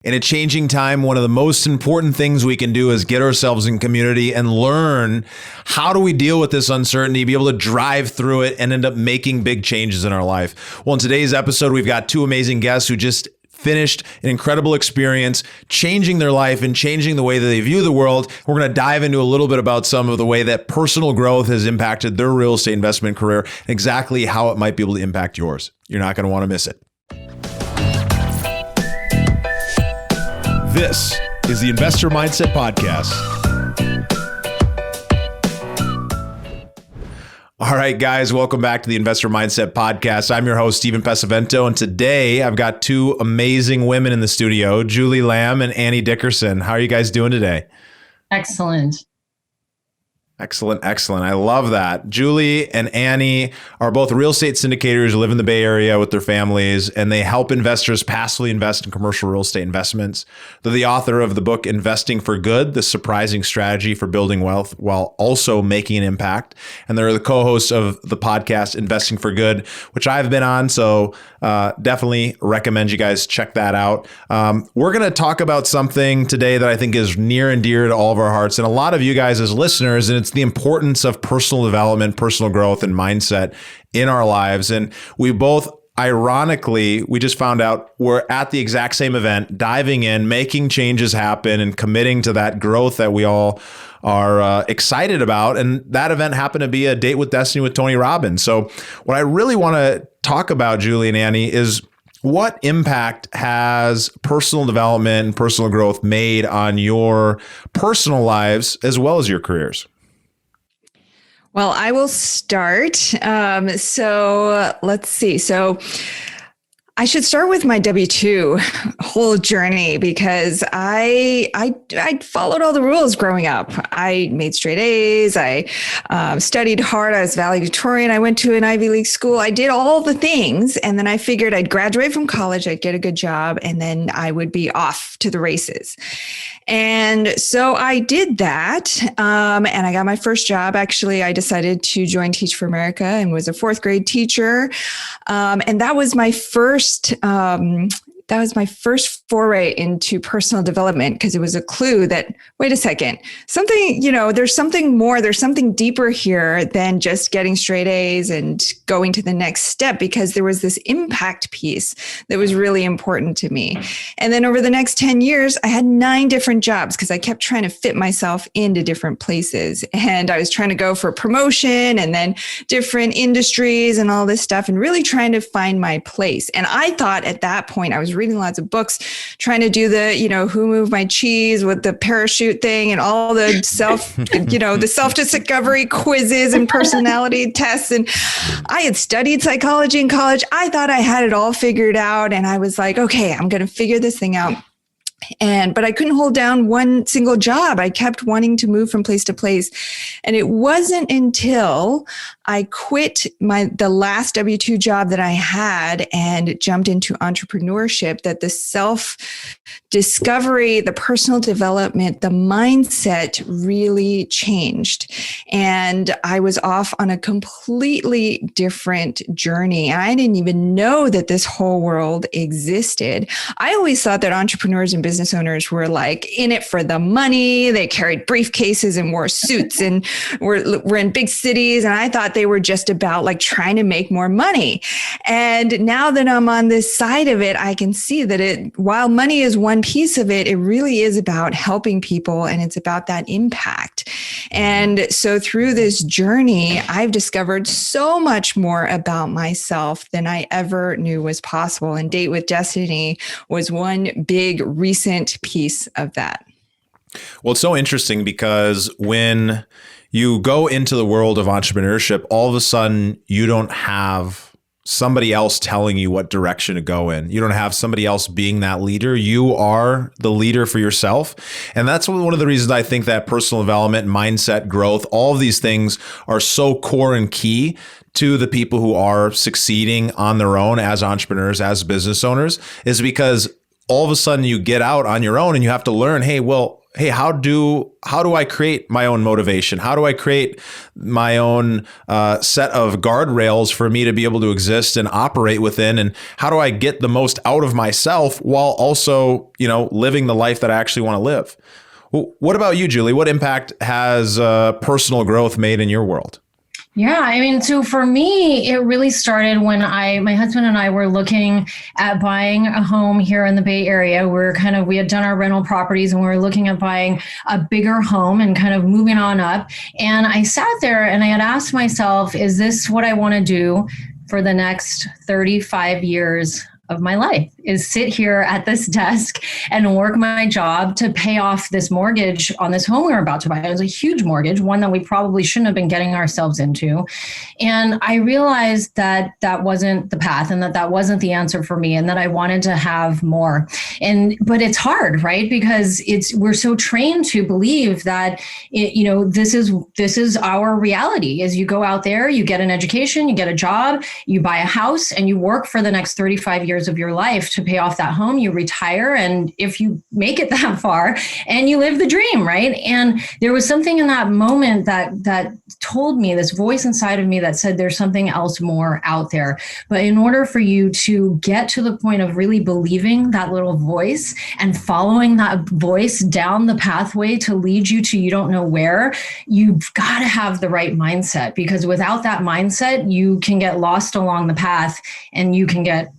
In a changing time, one of the most important things we can do is get ourselves in community and learn how do we deal with this uncertainty, be able to drive through it and end up making big changes in our life. Well, in today's episode, we've got two amazing guests who just finished an incredible experience, changing their life and changing the way that they view the world. We're going to dive into a little bit about some of the way that personal growth has impacted their real estate investment career, exactly how it might be able to impact yours. You're not going to want to miss it. This is the Investor Mindset Podcast. All right, guys, welcome back to the Investor Mindset Podcast. I'm your host, Stephen Pesavento, and today I've got two amazing women in the studio, Julie Lam and Annie Dickerson. How are you guys doing today? Excellent. Excellent. I love that. Julie and Annie are both real estate syndicators who live in the Bay Area with their families, and they help investors passively invest in commercial real estate investments. They're the author of the book, Investing for Good, The Surprising Strategy for Building Wealth While Also Making an Impact. And they're the co-hosts of the podcast, Investing for Good, which I've been on. So definitely recommend you guys check that out. We're going to talk about something today that I think is near and dear to all of our hearts, and a lot of you guys as listeners, and it's the importance of personal development, personal growth, and mindset in our lives. And we both, ironically, we just found out we're at the exact same event, diving in, making changes happen, and committing to that growth that we all are excited about. And that event happened to be a Date with Destiny with Tony Robbins. So what I really want to talk about, Julie and Annie, is what impact has personal development and personal growth made on your personal lives as well as your careers? Well, I will start. So let's see. So I should start with my W-2 whole journey because I followed all the rules growing up. I made straight A's. I studied hard. I was valedictorian. I went to an Ivy League school. I did all the things. And then I figured I'd graduate from college. I'd get a good job. And then I would be off to the races. And so I did that. And I got my first job. Actually, I decided to join Teach for America and was a fourth grade teacher. And that was my first foray into personal development because it was a clue that, wait a second, there's something more, there's something deeper here than just getting straight A's and going to the next step, because there was this impact piece that was really important to me. And then over the next 10 years, I had 9 different jobs because I kept trying to fit myself into different places. And I was trying to go for promotion and then different industries and all this stuff and really trying to find my place. And I thought at that point, I was reading lots of books, trying to do the, who moved my cheese with the parachute thing and all the self-discovery quizzes and personality tests. And I had studied psychology in college. I thought I had it all figured out. And I was like, okay, I'm going to figure this thing out. But I couldn't hold down one single job. I kept wanting to move from place to place. And it wasn't until I quit the last W-2 job that I had and jumped into entrepreneurship that the self-discovery, the personal development, the mindset really changed. And I was off on a completely different journey. And I didn't even know that this whole world existed. I always thought that entrepreneurs and business owners were like in it for the money. They carried briefcases and wore suits and were in big cities. And I thought they were just about like trying to make more money. And now that I'm on this side of it, I can see that while money is one piece of it, it really is about helping people and it's about that impact. And so through this journey, I've discovered so much more about myself than I ever knew was possible. And Date with Destiny was one big recent piece of that. Well, it's so interesting because when you go into the world of entrepreneurship, all of a sudden you don't have somebody else telling you what direction to go in. You don't have somebody else being that leader. You are the leader for yourself. And that's one of the reasons I think that personal development, mindset, growth, all of these things are so core and key to the people who are succeeding on their own as entrepreneurs, as business owners, is because all of a sudden you get out on your own and you have to learn, hey, well, hey, how do I create my own motivation? How do I create my own set of guardrails for me to be able to exist and operate within? And how do I get the most out of myself while also, living the life that I actually want to live? Well, what about you, Julie? What impact has personal growth made in your world? Yeah, I mean, so for me, it really started when my husband and I were looking at buying a home here in the Bay Area. We had done our rental properties and we were looking at buying a bigger home and kind of moving on up. And I sat there and I had asked myself, is this what I want to do for the next 35 years of my life? Is sit here at this desk and work my job to pay off this mortgage on this home we were about to buy. It was a huge mortgage, one that we probably shouldn't have been getting ourselves into. And I realized that that wasn't the path and that wasn't the answer for me and that I wanted to have more. But it's hard, right? Because we're so trained to believe that, this is our reality. Is you go out there, you get an education, you get a job, you buy a house, and you work for the next 35 years of your life to pay off that home, you retire. And if you make it that far and you live the dream, right? And there was something in that moment that told me, this voice inside of me that said, there's something else more out there. But in order for you to get to the point of really believing that little voice and following that voice down the pathway to lead you to you don't know where, you've got to have the right mindset, because without that mindset, you can get lost along the path and you can get,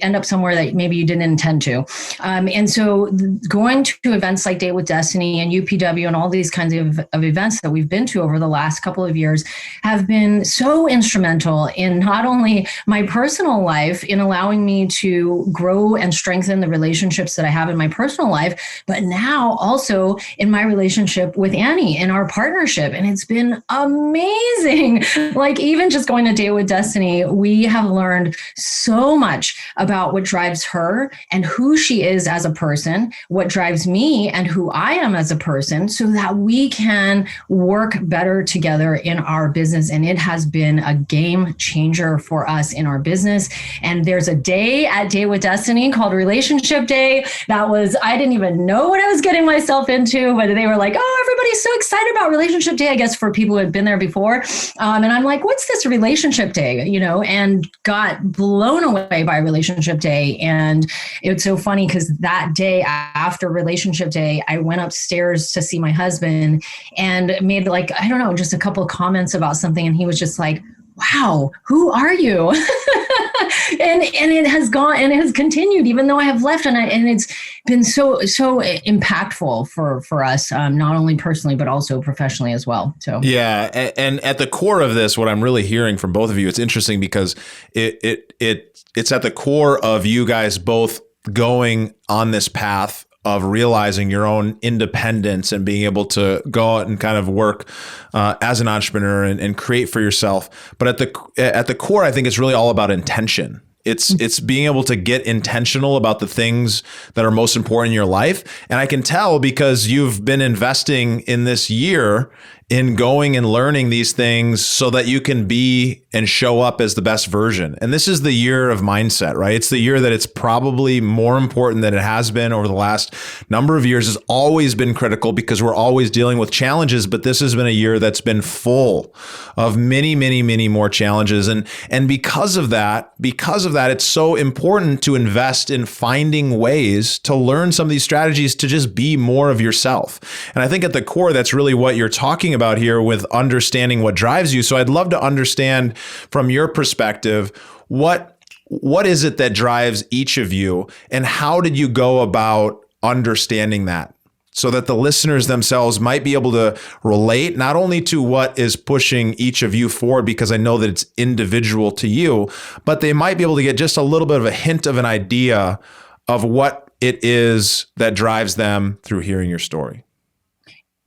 end up somewhere that maybe you didn't intend to. And so going to events like Date with Destiny and UPW and all these kinds of events that we've been to over the last couple of years have been so instrumental in not only my personal life, in allowing me to grow and strengthen the relationships that I have in my personal life, but now also in my relationship with Annie, in our partnership. And it's been amazing. Like even just going to Date with Destiny, we have learned so much about what drives her and who she is as a person, what drives me and who I am as a person, so that we can work better together in our business. And it has been a game changer for us in our business. And there's a day at Date with Destiny called Relationship Day. I didn't even know what I was getting myself into, but they were like, oh, everybody's so excited about Relationship Day, I guess, for people who had been there before. And I'm like, what's this Relationship Day? And got blown away by Relationship Day. And it's so funny because that day after Relationship Day, I went upstairs to see my husband and made just a couple of comments about something. And he was just like, wow, who are you? and it has gone and it has continued even though I have left. And it's been so impactful for us, not only personally, but also professionally as well. So, yeah. And at the core of this, what I'm really hearing from both of you, it's interesting because it's at the core of you guys both going on this path of realizing your own independence and being able to go out and kind of work as an entrepreneur and create for yourself. But at the core, I think it's really all about intention. It's being able to get intentional about the things that are most important in your life. And I can tell because you've been investing in this year in going and learning these things so that you can be and show up as the best version. And this is the year of mindset, right? It's the year that it's probably more important than it has been over the last number of years. It's always been critical because we're always dealing with challenges, but this has been a year that's been full of many, many, many more challenges. And because of that, it's so important to invest in finding ways to learn some of these strategies to just be more of yourself. And I think at the core, that's really what you're talking about here with understanding what drives you. So I'd love to understand from your perspective, what is it that drives each of you and how did you go about understanding that so that the listeners themselves might be able to relate not only to what is pushing each of you forward, because I know that it's individual to you, but they might be able to get just a little bit of a hint of an idea of what it is that drives them through hearing your story.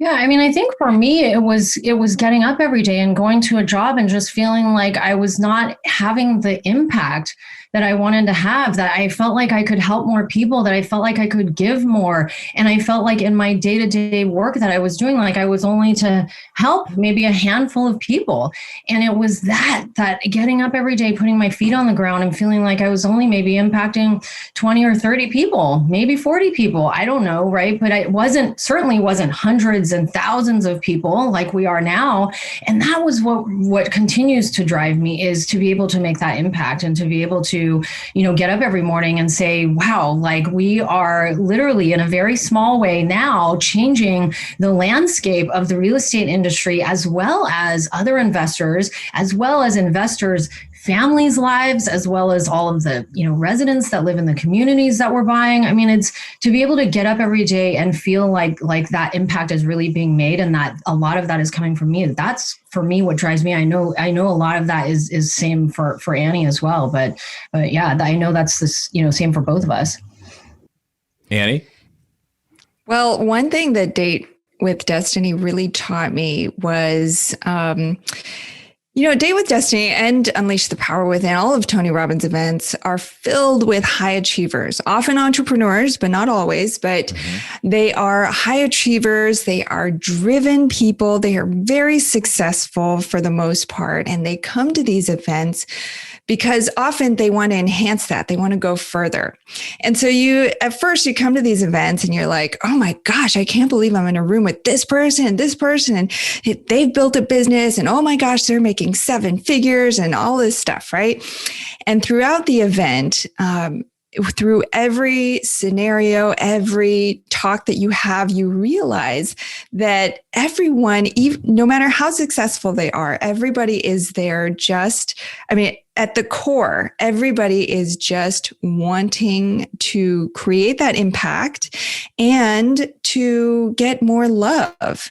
Yeah, I mean, I think for me, it was getting up every day and going to a job and just feeling like I was not having the impact that I wanted to have, that I felt like I could help more people, that I felt like I could give more. And I felt like in my day-to-day work that I was doing, like I was only to help maybe a handful of people. And it was that getting up every day, putting my feet on the ground and feeling like I was only maybe impacting 20 or 30 people, maybe 40 people. I don't know, right? But it certainly wasn't hundreds and thousands of people like we are now. And that was what continues to drive me, is to be able to make that impact and to be able to, get up every morning and say, wow, like we are literally in a very small way now changing the landscape of the real estate industry, as well as other investors, as well as investors' families' lives, as well as all of the, residents that live in the communities that we're buying. I mean, it's to be able to get up every day and feel like that impact is really being made, and that a lot of that is coming from me. That's for me what drives me. I know a lot of that is same for Annie as well. But yeah, I know that's this, same for both of us. Annie? Well, one thing that Date with Destiny really taught me was, Date with Destiny and Unleash the Power Within, all of Tony Robbins' events are filled with high achievers, often entrepreneurs, but not always, but they are high achievers. They are driven people. They are very successful for the most part. And they come to these events because often they want to enhance that. They want to go further. And so at first you come to these events and you're like, oh my gosh, I can't believe I'm in a room with this person, and they've built a business, and oh my gosh, they're making 7 figures and all this stuff, right? And throughout the event, through every scenario, every talk that you have, you realize that everyone, no matter how successful they are, everybody is there at the core, everybody is just wanting to create that impact and to get more love.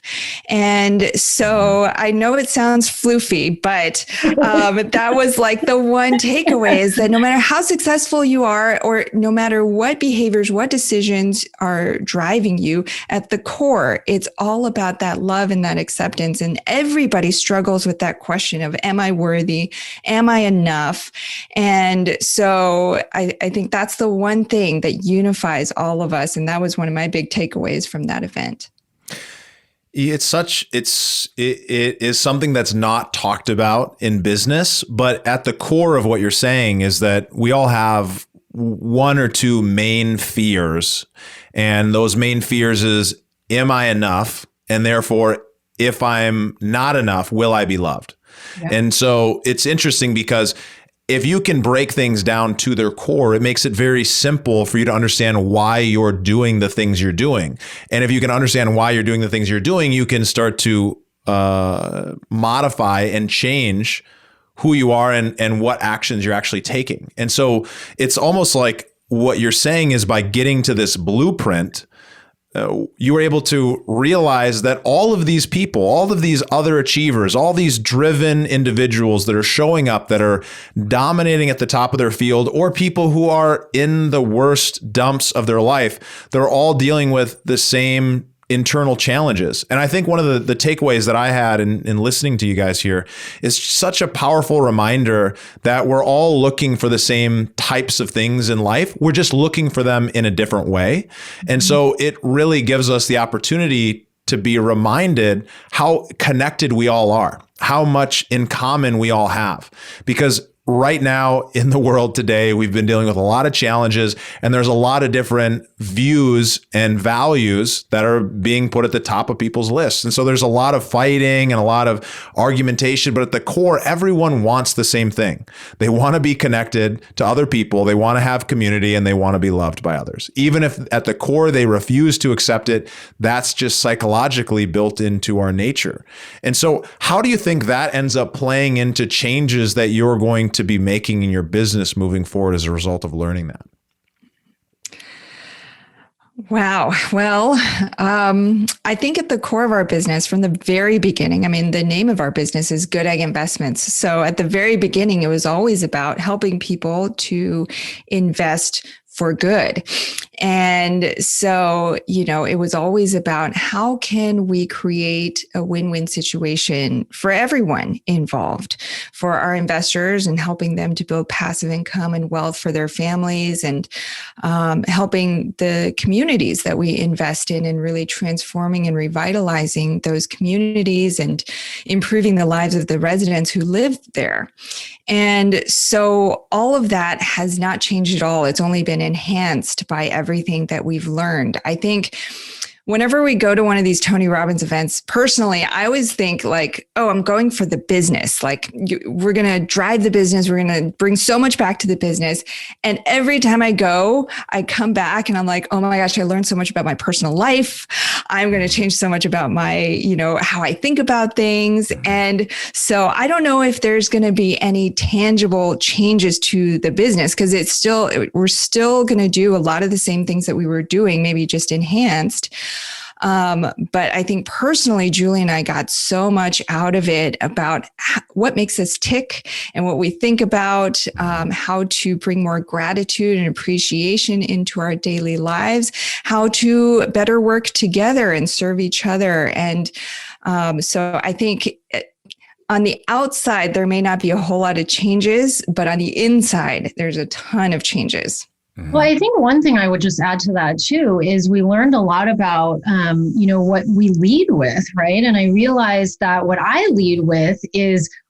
And so I know it sounds floofy, but that was like the one takeaway, is that no matter how successful you are, or no matter what behaviors, what decisions are driving you, at the core, it's all about that love and that acceptance. And everybody struggles with that question of, am I worthy? Am I enough? And so I think that's the one thing that unifies all of us. And that was one of my big takeaways from that event. It is something that's not talked about in business, but at the core of what you're saying is that we all have one or two main fears. And those main fears is, am I enough? And therefore, if I'm not enough, will I be loved? Yeah. And so it's interesting because if you can break things down to their core, it makes it very simple for you to understand why you're doing the things you're doing. And if you can understand why you're doing the things you're doing, you can start to modify and change who you are and what actions you're actually taking. And so it's almost like what you're saying is, by getting to this blueprint, you were able to realize that all of these people, all of these other achievers, all these driven individuals that are showing up, that are dominating at the top of their field, or people who are in the worst dumps of their life, they're all dealing with the same internal challenges. And I think one of the takeaways that I had in listening to you guys here is such a powerful reminder that we're all looking for the same types of things in life. We're just looking for them in a different way. And so it really gives us the opportunity to be reminded how connected we all are, how much in common we all have. Because right now in the world today, we've been dealing with a lot of challenges, and there's a lot of different views and values that are being put at the top of people's lists. And so there's a lot of fighting and a lot of argumentation, but at the core, everyone wants the same thing. They want to be connected to other people. They want to have community, and they want to be loved by others. Even if at the core they refuse to accept it, that's just psychologically built into our nature. And so how do you think that ends up playing into changes that you're going to be making in your business moving forward as a result of learning that? Wow. Well, I think at the core of our business from the very beginning, the name of our business is Goodegg Investments. So at the very beginning, it was always about helping people to invest for good. And so, it was always about how can we create a win-win situation for everyone involved, for our investors and helping them to build passive income and wealth for their families, and helping the communities that we invest in and really transforming and revitalizing those communities and improving the lives of the residents who live there. And so all of that has not changed at all. It's only been enhanced by everything that we've learned. I think whenever we go to one of these Tony Robbins events, personally, I always think like, oh, I'm going for the business. Like we're going to drive the business. We're going to bring so much back to the business. And every time I go, I come back and I'm like, oh my gosh, I learned so much about my personal life. I'm going to change so much about my, how I think about things. And so I don't know if there's going to be any tangible changes to the business, because we're still going to do a lot of the same things that we were doing, maybe just enhanced. But I think personally, Julie and I got so much out of it about what makes us tick and what we think about, how to bring more gratitude and appreciation into our daily lives, how to better work together and serve each other. And so I think on the outside, there may not be a whole lot of changes, but on the inside, there's a ton of changes. Well, I think one thing I would just add to that too is we learned a lot about, what we lead with, right? And I realized that what I lead with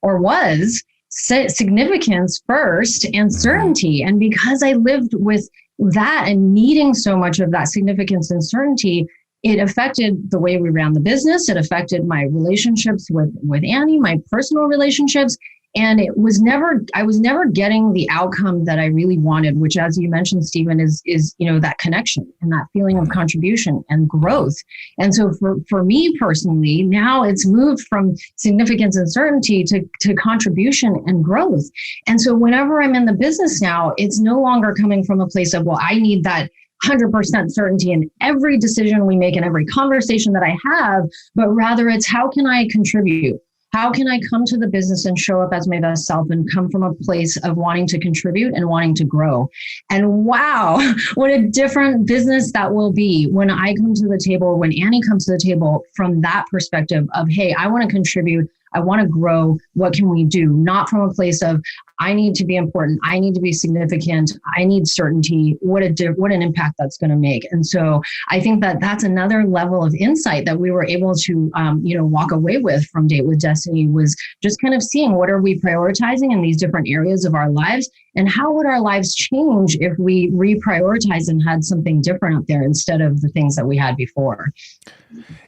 was significance first and certainty. And because I lived with that and needing so much of that significance and certainty, it affected the way we ran the business. It affected my relationships with Annie, my personal relationships. And I was never getting the outcome that I really wanted, which, as you mentioned, Stephen, is that connection and that feeling of contribution and growth. And so for me personally, now it's moved from significance and certainty to contribution and growth. And so whenever I'm in the business now, it's no longer coming from a place of, well, I need that 100% certainty in every decision we make and every conversation that I have, but rather it's how can I contribute? How can I come to the business and show up as my best self and come from a place of wanting to contribute and wanting to grow? And wow, what a different business that will be when I come to the table, when Annie comes to the table from that perspective of, hey, I want to contribute. I want to grow. What can we do? Not from a place of, I need to be important. I need to be significant. I need certainty. What an impact that's going to make. And so I think that that's another level of insight that we were able to, walk away with from Date with Destiny, was just kind of seeing what are we prioritizing in these different areas of our lives, and how would our lives change if we reprioritize and had something different up there instead of the things that we had before.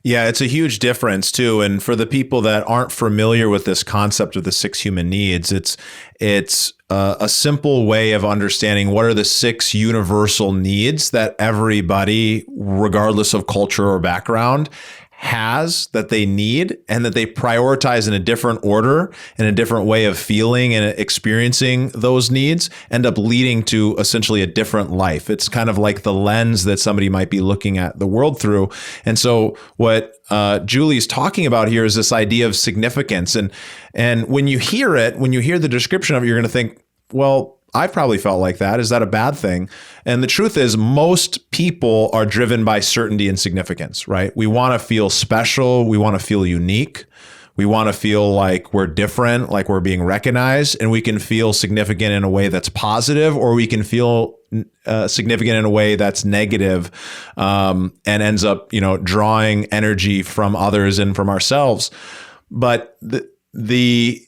Yeah, it's a huge difference too. And for the people that aren't familiar with this concept of the 6 human needs, it's a simple way of understanding what are the 6 universal needs that everybody, regardless of culture or background, has, that they need, and that they prioritize in a different order and a different way of feeling and experiencing those needs, end up leading to essentially a different life. It's kind of like the lens that somebody might be looking at the world through. And so what Julie's talking about here is this idea of significance. And when you hear the description of it, you're going to think, well, I've probably felt like that. Is that a bad thing? And the truth is, most people are driven by certainty and significance, right? We want to feel special. We want to feel unique. We want to feel like we're different, like we're being recognized, and we can feel significant in a way that's positive, or we can feel significant in a way that's negative, and ends up, drawing energy from others and from ourselves. But the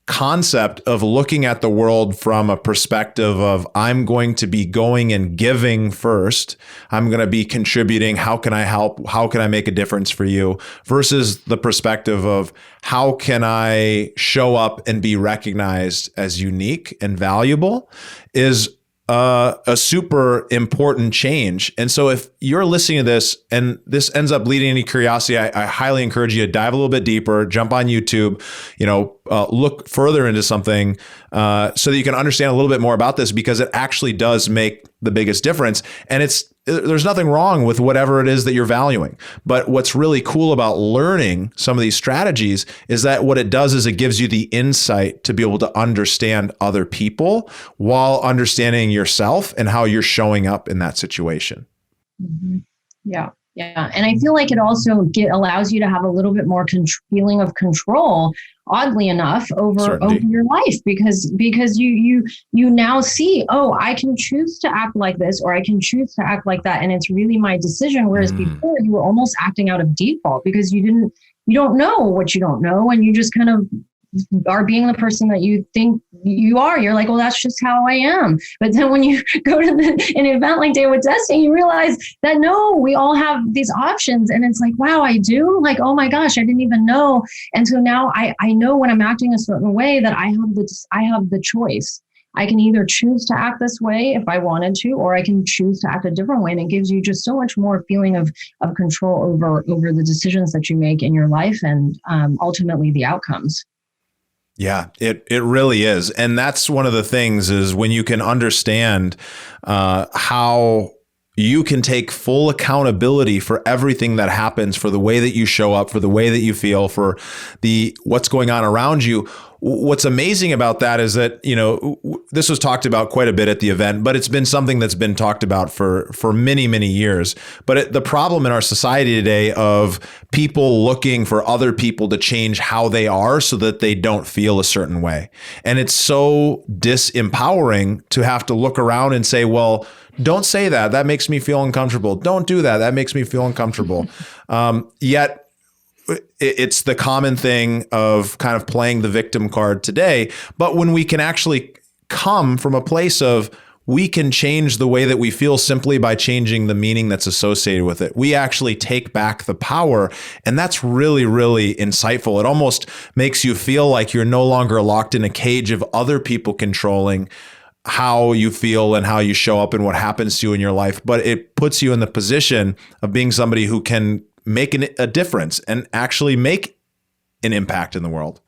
concept of looking at the world from a perspective of, I'm going to be going and giving first. I'm going to be contributing. How can I help? How can I make a difference for you? Versus the perspective of, how can I show up and be recognized as unique and valuable, is a super important change. And so if you're listening to this and this ends up leading any curiosity, I highly encourage you to dive a little bit deeper, jump on YouTube, look further into something so that you can understand a little bit more about this, because it actually does make the biggest difference. And it's there's nothing wrong with whatever it is that you're valuing. But what's really cool about learning some of these strategies is that what it does is it gives you the insight to be able to understand other people while understanding yourself and how you're showing up in that situation. Mm-hmm. Yeah. Yeah. And I feel like it also allows you to have a little bit more feeling of control, oddly enough, over your life, because you now see, oh, I can choose to act like this, or I can choose to act like that. And it's really my decision. Whereas before you were almost acting out of default because you don't know what you don't know. And you just kind of are being the person that you think you are. You're like, well, that's just how I am. But then when you go to an event like Day with Destiny, you realize that no, we all have these options. And it's like, wow, I do? Like, oh my gosh, I didn't even know. And so now I know when I'm acting a certain way that I have the choice. I can either choose to act this way if I wanted to, or I can choose to act a different way. And it gives you just so much more feeling of control over the decisions that you make in your life and ultimately the outcomes. Yeah, it really is. And that's one of the things is when you can understand how you can take full accountability for everything that happens, for the way that you show up, for the way that you feel, for what's going on around you. What's amazing about that is that, this was talked about quite a bit at the event, but it's been something that's been talked about for many, many years. But the problem in our society today of people looking for other people to change how they are so that they don't feel a certain way. And it's so disempowering to have to look around and say, well, don't say that. That makes me feel uncomfortable. Don't do that. That makes me feel uncomfortable. Yet, it's the common thing of kind of playing the victim card today. But when we can actually come from a place of we can change the way that we feel simply by changing the meaning that's associated with it, we actually take back the power. And that's really, really insightful. It almost makes you feel like you're no longer locked in a cage of other people controlling how you feel and how you show up and what happens to you in your life. But it puts you in the position of being somebody who can make a difference and actually make an impact in the world.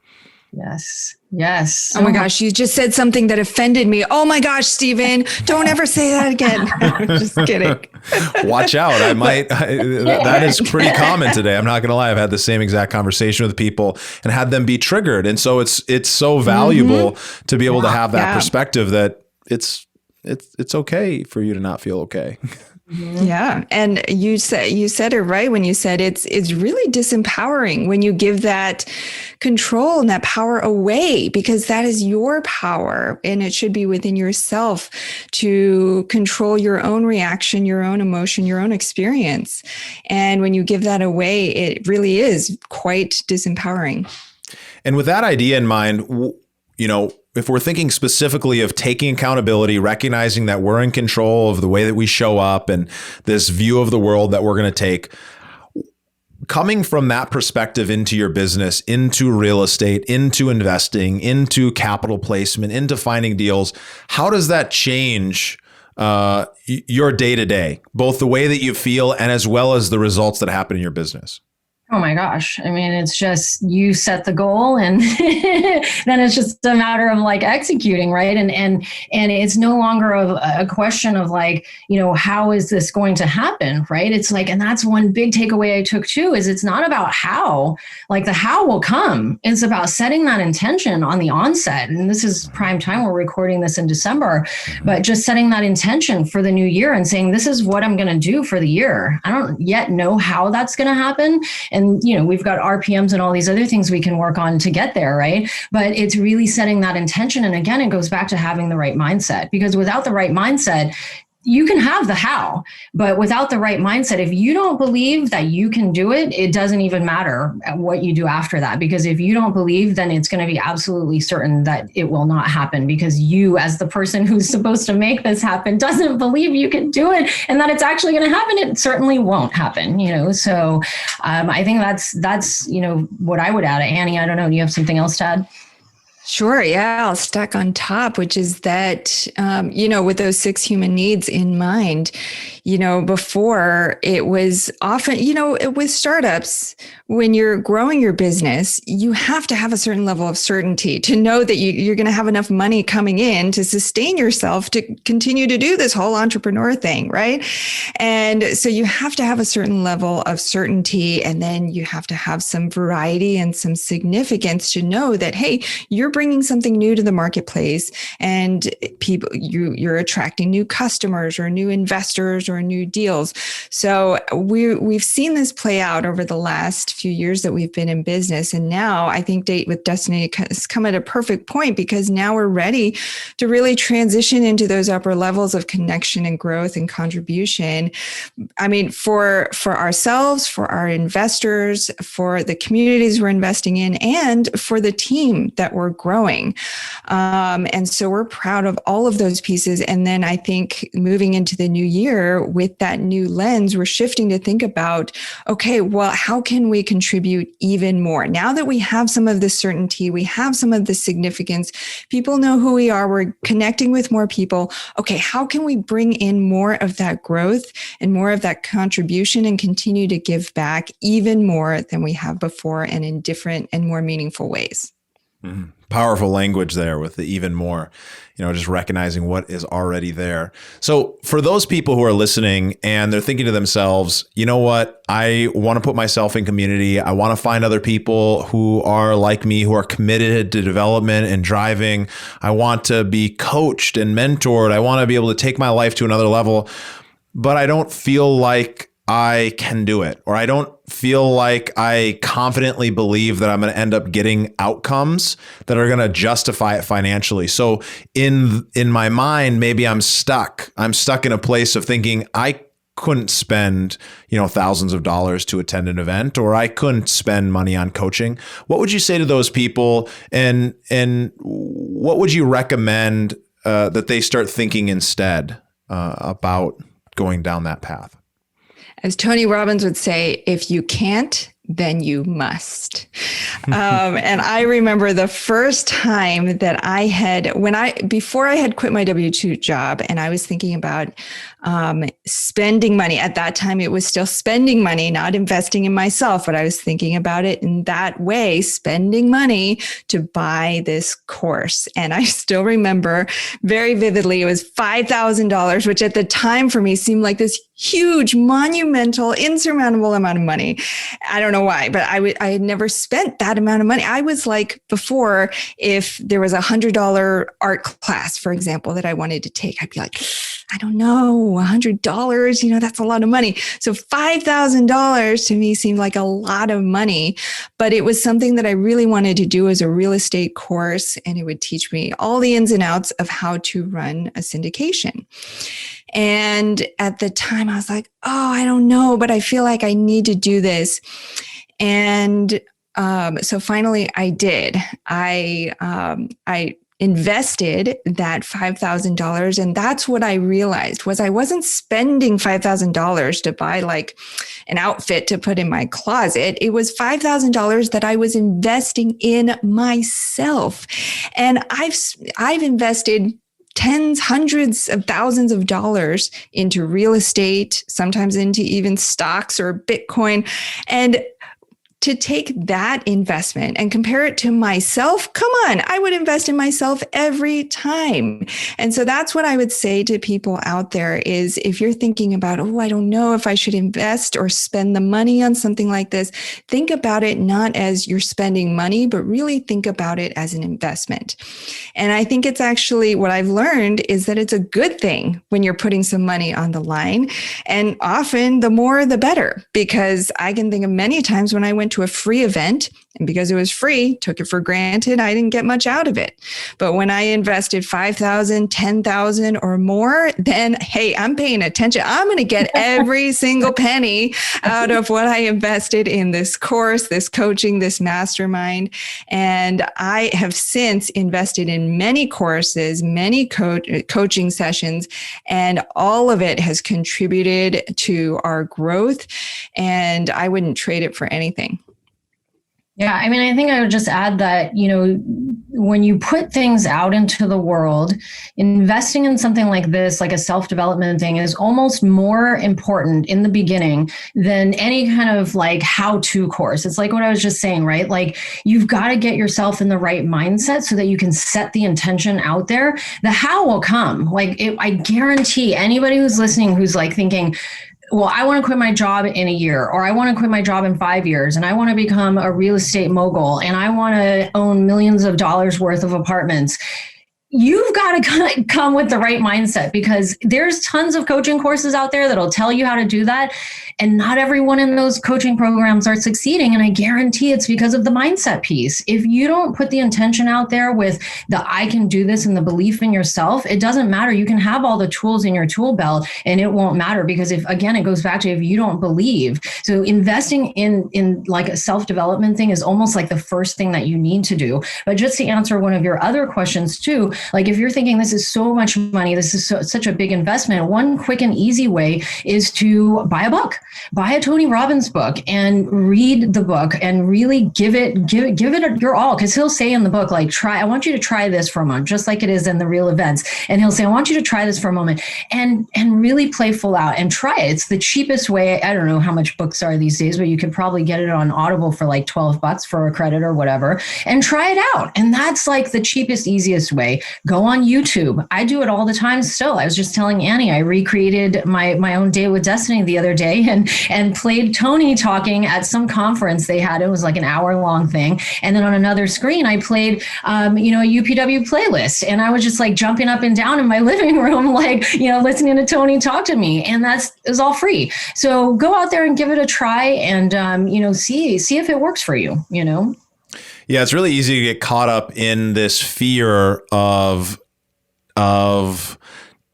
Yes. Yes. Oh my gosh, you just said something that offended me. Oh my gosh, Stephen, don't ever say that again. Just kidding. Watch out. That is pretty common today. I'm not going to lie. I've had the same exact conversation with people and had them be triggered. And so it's so valuable to be able to have that perspective that it's okay for you to not feel okay. Yeah. And you said it right when you said it's really disempowering when you give that control and that power away, because that is your power and it should be within yourself to control your own reaction, your own emotion, your own experience. And when you give that away, it really is quite disempowering. And with that idea in mind, if we're thinking specifically of taking accountability, recognizing that we're in control of the way that we show up and this view of the world that we're going to take, coming from that perspective into your business, into real estate, into investing, into capital placement, into finding deals, how does that change your day-to-day, both the way that you feel and as well as the results that happen in your business? Oh my gosh. I mean, it's just you set the goal and then it's just a matter of like executing, right? And it's no longer a question of like, how is this going to happen, right? It's like, and that's one big takeaway I took too, is it's not about how, like the how will come. It's about setting that intention on the onset. And this is prime time. We're recording this in December, but just setting that intention for the new year and saying, this is what I'm going to do for the year. I don't yet know how that's going to happen. And, we've got RPMs and all these other things we can work on to get there, right? But it's really setting that intention. And again, it goes back to having the right mindset, because without the right mindset, you can have the how, but without the right mindset, if you don't believe that you can do it, it doesn't even matter what you do after that. Because if you don't believe, then it's going to be absolutely certain that it will not happen, because you, as the person who's supposed to make this happen, doesn't believe you can do it and that it's actually going to happen. It certainly won't happen, So I think that's what I would add. Annie, I don't know. Do you have something else to add? Sure. Yeah. I'll stack on top, which is that, with those 6 human needs in mind, before it was often, with startups, when you're growing your business, you have to have a certain level of certainty to know that you're going to have enough money coming in to sustain yourself to continue to do this whole entrepreneur thing. Right. And so you have to have a certain level of certainty, and then you have to have some variety and some significance to know that, hey, you're bringing something new to the marketplace, and you're attracting new customers or new investors or new deals. So we've seen this play out over the last few years that we've been in business. And now I think Date with Destiny has come at a perfect point, because now we're ready to really transition into those upper levels of connection and growth and contribution. I mean, for ourselves, for our investors, for the communities we're investing in, and for the team that we're growing. And so we're proud of all of those pieces. And then I think moving into the new year with that new lens, we're shifting to think about, okay, well, how can we contribute even more? Now that we have some of this certainty, we have some of the significance, people know who we are, we're connecting with more people. Okay, how can we bring in more of that growth and more of that contribution and continue to give back even more than we have before, and in different and more meaningful ways? Mm-hmm. Powerful language there with the even more, just recognizing what is already there. So for those people who are listening and they're thinking to themselves, you know what, I want to put myself in community. I want to find other people who are like me, who are committed to development and driving. I want to be coached and mentored. I want to be able to take my life to another level, but I don't feel like I can do it, or I don't feel like I confidently believe that I'm going to end up getting outcomes that are going to justify it financially. So in my mind, maybe I'm stuck. I'm stuck in a place of thinking I couldn't spend, thousands of dollars to attend an event, or I couldn't spend money on coaching. What would you say to those people, and what would you recommend that they start thinking instead about going down that path? As Tony Robbins would say, if you can't, then you must. And I remember the first time that before I had quit my W-2 job, and I was thinking about spending money. At that time, it was still spending money, not investing in myself, but I was thinking about it in that way, spending money to buy this course. And I still remember very vividly, it was $5,000, which at the time for me seemed like this huge, monumental, insurmountable amount of money. I don't know why, but I had never spent that amount of money. I was like, before, if there was $100 art class, for example, that I wanted to take, I'd be like, I don't know, $100, that's a lot of money. So $5,000 to me seemed like a lot of money, but it was something that I really wanted to do as a real estate course. And it would teach me all the ins and outs of how to run a syndication. And at the time I was like, oh, I don't know, but I feel like I need to do this. And so finally I did. I invested that $5,000. And that's what I realized was I wasn't spending $5,000 to buy like an outfit to put in my closet. It was $5,000 that I was investing in myself. And I've invested tens, hundreds of thousands of dollars into real estate, sometimes into even stocks or Bitcoin. And to take that investment and compare it to myself, come on, I would invest in myself every time. And so that's what I would say to people out there is, if you're thinking about, oh, I don't know if I should invest or spend the money on something like this, think about it not as you're spending money, but really think about it as an investment. And I think it's actually, what I've learned is that it's a good thing when you're putting some money on the line. And often the more, the better, because I can think of many times when I went to a free event, and because it was free, took it for granted, I didn't get much out of it. But when I invested $5,000, $10,000 or more, then, hey, I'm paying attention. I'm going to get every single penny out of what I invested in this course, this coaching, this mastermind. And I have since invested in many courses, many coaching sessions, and all of it has contributed to our growth. And I wouldn't trade it for anything. Yeah, I mean, I think I would just add that, when you put things out into the world, investing in something like this, like a self-development thing, is almost more important in the beginning than any kind of like how-to course. It's like what I was just saying, right? Like you've got to get yourself in the right mindset so that you can set the intention out there. The how will come. I guarantee anybody who's listening who's like thinking, well, I want to quit my job in a year, or I want to quit my job in 5 years, and I want to become a real estate mogul, and I want to own millions of dollars worth of apartments. You've got to come with the right mindset, because there's tons of coaching courses out there that'll tell you how to do that. And not everyone in those coaching programs are succeeding. And I guarantee it's because of the mindset piece. If you don't put the intention out there with the I can do this and the belief in yourself, it doesn't matter. You can have all the tools in your tool belt and it won't matter, because it goes back to if you don't believe. So investing in like a self-development thing is almost like the first thing that you need to do. But just to answer one of your other questions too, like if you're thinking this is so much money, this is such a big investment, one quick and easy way is to buy a book. Buy a Tony Robbins book and read the book and really give it your all. Because he'll say in the book, like, I want you to try this for a month, just like it is in the real events. And he'll say, I want you to try this for a moment and really play full out and try it. It's the cheapest way. I don't know how much books are these days, but you could probably get it on Audible for like $12 for a credit or whatever, and try it out. And that's like the cheapest, easiest way. Go on YouTube. I do it all the time still. I was just telling Annie, I recreated my own Date with Destiny the other day and played Tony talking at some conference they had. It was like an hour-long thing. And then on another screen, I played, a UPW playlist. And I was just like jumping up and down in my living room, like, listening to Tony talk to me. And is all free. So go out there and give it a try and, see if it works for you, Yeah, it's really easy to get caught up in this fear of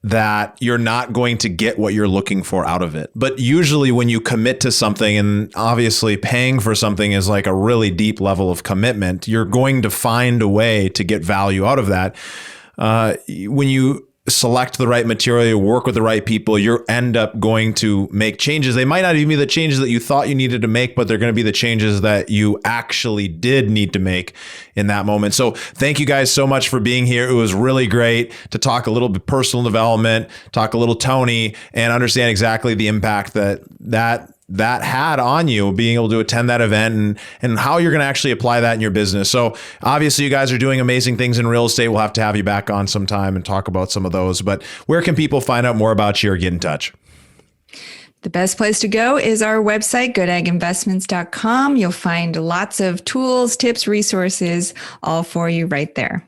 that you're not going to get what you're looking for out of it. But usually when you commit to something, and obviously paying for something is like a really deep level of commitment, you're going to find a way to get value out of that. When you select the right material, you work with the right people, you end up going to make changes. They might not even be the changes that you thought you needed to make, but they're going to be the changes that you actually did need to make in that moment. So thank you guys so much for being here. It was really great to talk a little bit personal development, talk a little Tony, and understand exactly the impact that had on you, being able to attend that event and how you're going to actually apply that in your business. So obviously you guys are doing amazing things in real estate. We'll have to have you back on sometime and talk about some of those, but where can people find out more about you or get in touch? The best place to go is our website, goodegginvestments.com. You'll find lots of tools, tips, resources, all for you right there.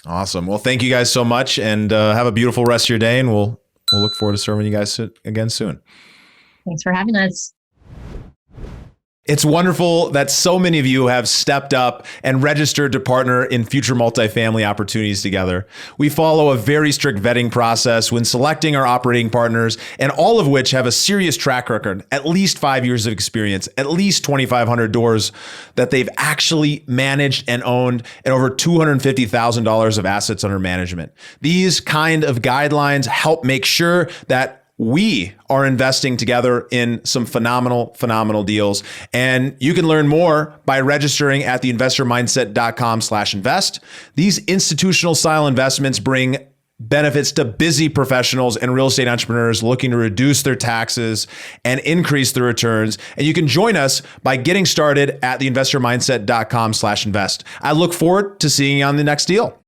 Awesome. Well, thank you guys so much, and have a beautiful rest of your day, and we'll look forward to serving you guys again soon. Thanks for having us. It's wonderful that so many of you have stepped up and registered to partner in future multifamily opportunities together. We follow a very strict vetting process when selecting our operating partners, and all of which have a serious track record, at least 5 years of experience, at least 2,500 doors that they've actually managed and owned, and over $250,000 of assets under management. These kind of guidelines help make sure that we are investing together in some phenomenal deals. And you can learn more by registering at theinvestormindset.com/invest. These institutional style investments bring benefits to busy professionals and real estate entrepreneurs looking to reduce their taxes and increase their returns. And you can join us by getting started at theinvestormindset.com/invest. I look forward to seeing you on the next deal.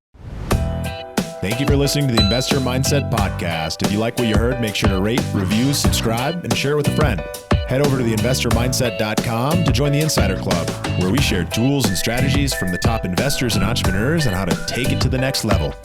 Thank you for listening to the Investor Mindset Podcast. If you like what you heard, make sure to rate, review, subscribe, and share it with a friend. Head over to theinvestormindset.com to join the Insider Club, where we share tools and strategies from the top investors and entrepreneurs on how to take it to the next level.